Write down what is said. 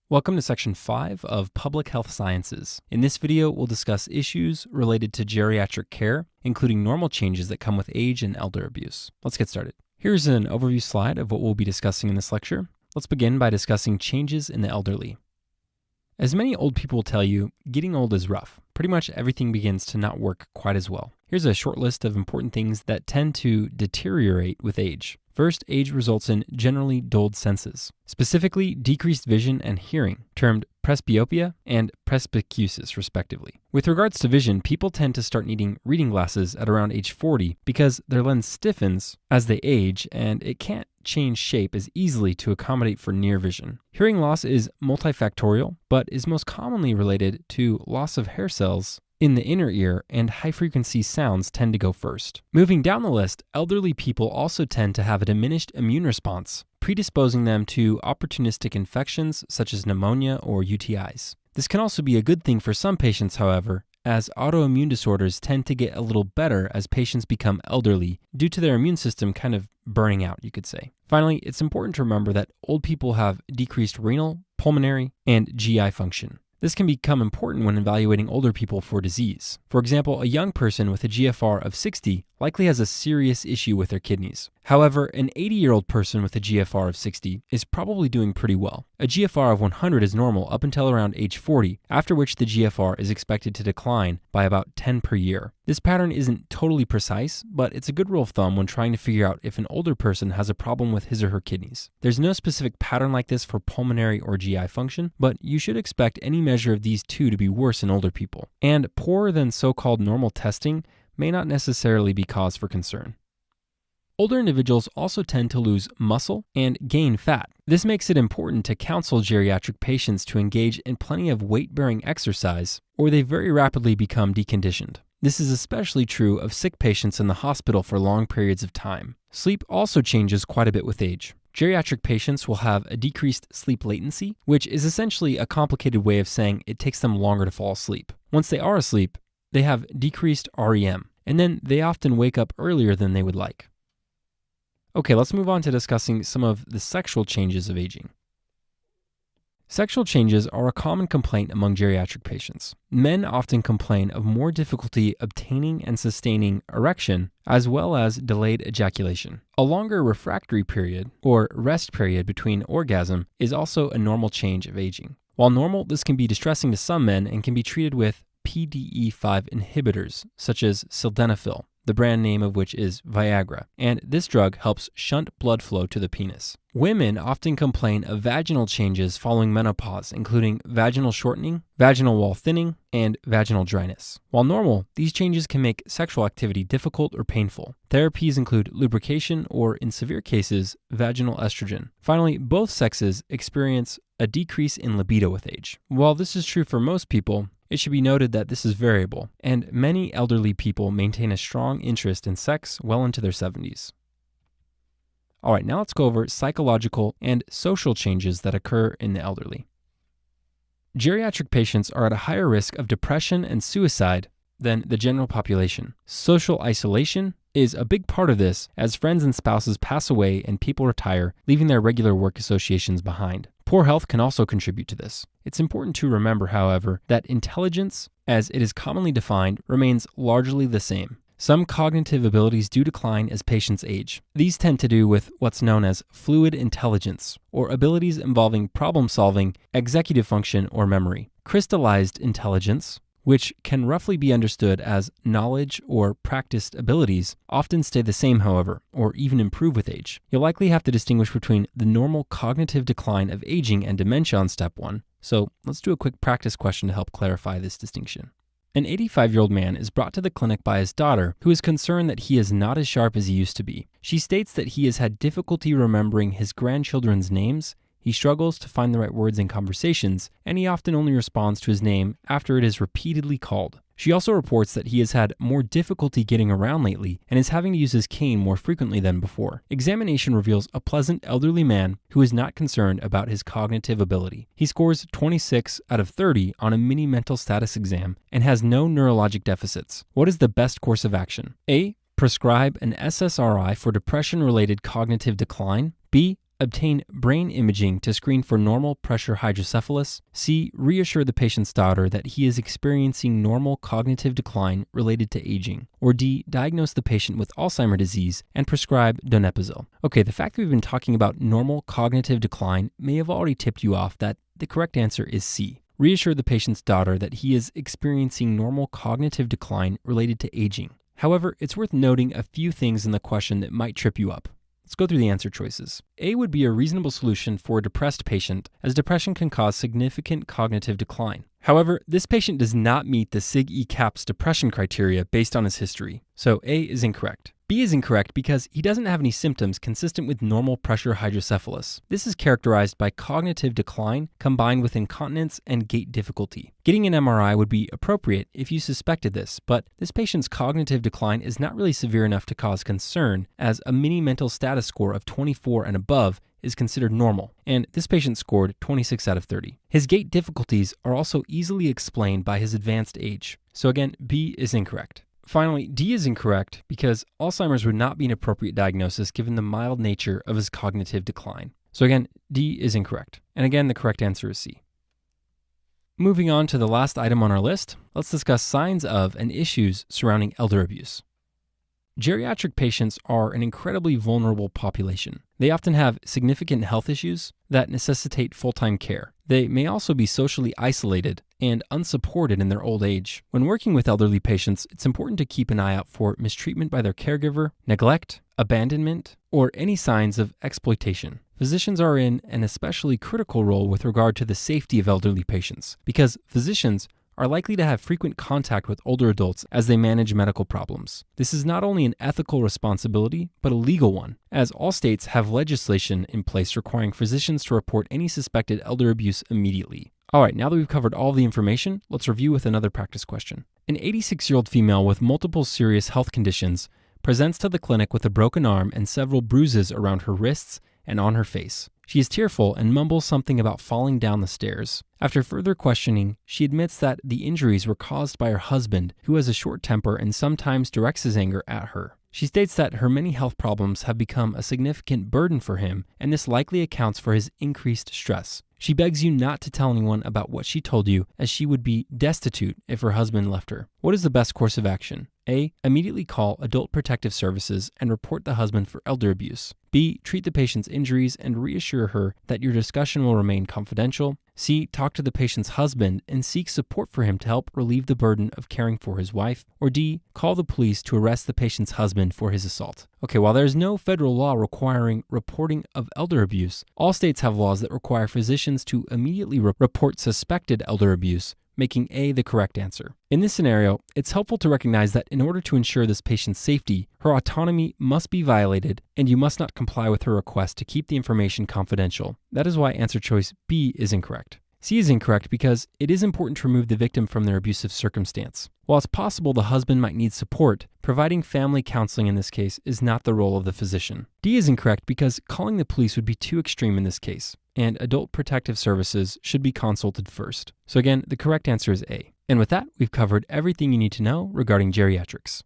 Welcome to Section 5 of Public Health Sciences. In this video, we'll discuss issues related to geriatric care, including normal changes that come with age and elder abuse. Let's get started. Here's an overview slide of what we'll be discussing in this lecture. Let's begin by discussing changes in the elderly. As many old people will tell you, getting old is rough. Pretty much everything begins to not work quite as well. Here's a short list of important things that tend to deteriorate with age. First, age results in generally dulled senses, specifically decreased vision and hearing, termed presbyopia and presbycusis, respectively. With regards to vision, people tend to start needing reading glasses at around age 40 because their lens stiffens as they age and it can't change shape as easily to accommodate for near vision. Hearing loss is multifactorial, but is most commonly related to loss of hair cells in the inner ear, and high-frequency sounds tend to go first. Moving down the list, elderly people also tend to have a diminished immune response, predisposing them to opportunistic infections such as pneumonia or UTIs. This can also be a good thing for some patients, however, as autoimmune disorders tend to get a little better as patients become elderly due to their immune system kind of burning out, you could say. Finally, it's important to remember that old people have decreased renal, pulmonary, and GI function. This can become important when evaluating older people for disease. For example, a young person with a GFR of 60 likely has a serious issue with their kidneys. However, an 80-year-old person with a GFR of 60 is probably doing pretty well. A GFR of 100 is normal up until around age 40, after which the GFR is expected to decline by about 10 per year. This pattern isn't totally precise, but it's a good rule of thumb when trying to figure out if an older person has a problem with his or her kidneys. There's no specific pattern like this for pulmonary or GI function, but you should expect any measure of these two to be worse in older people. And poorer than so-called normal testing may not necessarily be cause for concern. Older individuals also tend to lose muscle and gain fat. This makes it important to counsel geriatric patients to engage in plenty of weight-bearing exercise, or they very rapidly become deconditioned. This is especially true of sick patients in the hospital for long periods of time. Sleep also changes quite a bit with age. Geriatric patients will have a decreased sleep latency, which is essentially a complicated way of saying it takes them longer to fall asleep. Once they are asleep, they have decreased REM, and then they often wake up earlier than they would like. Okay, let's move on to discussing some of the sexual changes of aging. Sexual changes are a common complaint among geriatric patients. Men often complain of more difficulty obtaining and sustaining erection, as well as delayed ejaculation. A longer refractory period, or rest period between orgasm, is also a normal change of aging. While normal, this can be distressing to some men and can be treated with PDE5 inhibitors, such as sildenafil, the brand name of which is Viagra, and this drug helps shunt blood flow to the penis. Women often complain of vaginal changes following menopause, including vaginal shortening, vaginal wall thinning, and vaginal dryness. While normal, these changes can make sexual activity difficult or painful. Therapies include lubrication or, in severe cases, vaginal estrogen. Finally, both sexes experience a decrease in libido with age. While this is true for most people, it should be noted that this is variable, and many elderly people maintain a strong interest in sex well into their 70s. All right, now let's go over psychological and social changes that occur in the elderly. Geriatric patients are at a higher risk of depression and suicide than the general population. Social isolation is a big part of this, as friends and spouses pass away and people retire, leaving their regular work associations behind. Poor health can also contribute to this. It's important to remember, however, that intelligence, as it is commonly defined, remains largely the same. Some cognitive abilities do decline as patients age. These tend to do with what's known as fluid intelligence, or abilities involving problem-solving, executive function, or memory. Crystallized intelligence, which can roughly be understood as knowledge or practiced abilities, often stay the same, however, or even improve with age. You'll likely have to distinguish between the normal cognitive decline of aging and dementia on step 1, so let's do a quick practice question to help clarify this distinction. An 85-year-old man is brought to the clinic by his daughter, who is concerned that he is not as sharp as he used to be. She states that he has had difficulty remembering his grandchildren's names, he struggles to find the right words in conversations, and he often only responds to his name after it is repeatedly called. She also reports that he has had more difficulty getting around lately and is having to use his cane more frequently than before. Examination reveals a pleasant elderly man who is not concerned about his cognitive ability. He scores 26 out of 30 on a mini mental status exam and has no neurologic deficits. What is the best course of action? A. Prescribe an SSRI for depression-related cognitive decline. B. obtain brain imaging to screen for normal pressure hydrocephalus. C. Reassure the patient's daughter that he is experiencing normal cognitive decline related to aging. Or D. Diagnose the patient with Alzheimer's disease and prescribe donepezil. Okay, the fact that we've been talking about normal cognitive decline may have already tipped you off that the correct answer is C. Reassure the patient's daughter that he is experiencing normal cognitive decline related to aging. However, it's worth noting a few things in the question that might trip you up. Let's go through the answer choices. A would be a reasonable solution for a depressed patient, as depression can cause significant cognitive decline. However, this patient does not meet the SIG-E-CAPS depression criteria based on his history, so A is incorrect. B is incorrect because he doesn't have any symptoms consistent with normal pressure hydrocephalus. This is characterized by cognitive decline combined with incontinence and gait difficulty. Getting an MRI would be appropriate if you suspected this, but this patient's cognitive decline is not really severe enough to cause concern, as a mini mental status score of 24 and above is considered normal, and this patient scored 26 out of 30. His gait difficulties are also easily explained by his advanced age. So again, B is incorrect. Finally, D is incorrect because Alzheimer's would not be an appropriate diagnosis given the mild nature of his cognitive decline. So again, D is incorrect. And again, the correct answer is C. Moving on to the last item on our list, let's discuss signs of and issues surrounding elder abuse. Geriatric patients are an incredibly vulnerable population. They often have significant health issues that necessitate full-time care. They may also be socially isolated and unsupported in their old age. When working with elderly patients, it's important to keep an eye out for mistreatment by their caregiver, neglect, abandonment, or any signs of exploitation. Physicians are in an especially critical role with regard to the safety of elderly patients, because physicians are likely to have frequent contact with older adults as they manage medical problems. This is not only an ethical responsibility, but a legal one, as all states have legislation in place requiring physicians to report any suspected elder abuse immediately. All right, now that we've covered all the information, let's review with another practice question. An 86-year-old female with multiple serious health conditions presents to the clinic with a broken arm and several bruises around her wrists and on her face. She is tearful and mumbles something about falling down the stairs. After further questioning, she admits that the injuries were caused by her husband, who has a short temper and sometimes directs his anger at her. She states that her many health problems have become a significant burden for him, and this likely accounts for his increased stress. She begs you not to tell anyone about what she told you, as she would be destitute if her husband left her. What is the best course of action? A. Immediately call Adult Protective Services and report the husband for elder abuse. B. Treat the patient's injuries and reassure her that your discussion will remain confidential. C. Talk to the patient's husband and seek support for him to help relieve the burden of caring for his wife. Or D. Call the police to arrest the patient's husband for his assault. Okay, while there's no federal law requiring reporting of elder abuse, all states have laws that require physicians to immediately report suspected elder abuse, making A the correct answer. In this scenario, it's helpful to recognize that in order to ensure this patient's safety, her autonomy must be violated, and you must not comply with her request to keep the information confidential. That is why answer choice B is incorrect. C is incorrect because it is important to remove the victim from their abusive circumstance. While it's possible the husband might need support, providing family counseling in this case is not the role of the physician. D is incorrect because calling the police would be too extreme in this case, and Adult Protective Services should be consulted first. So again, the correct answer is A. And with that, we've covered everything you need to know regarding geriatrics.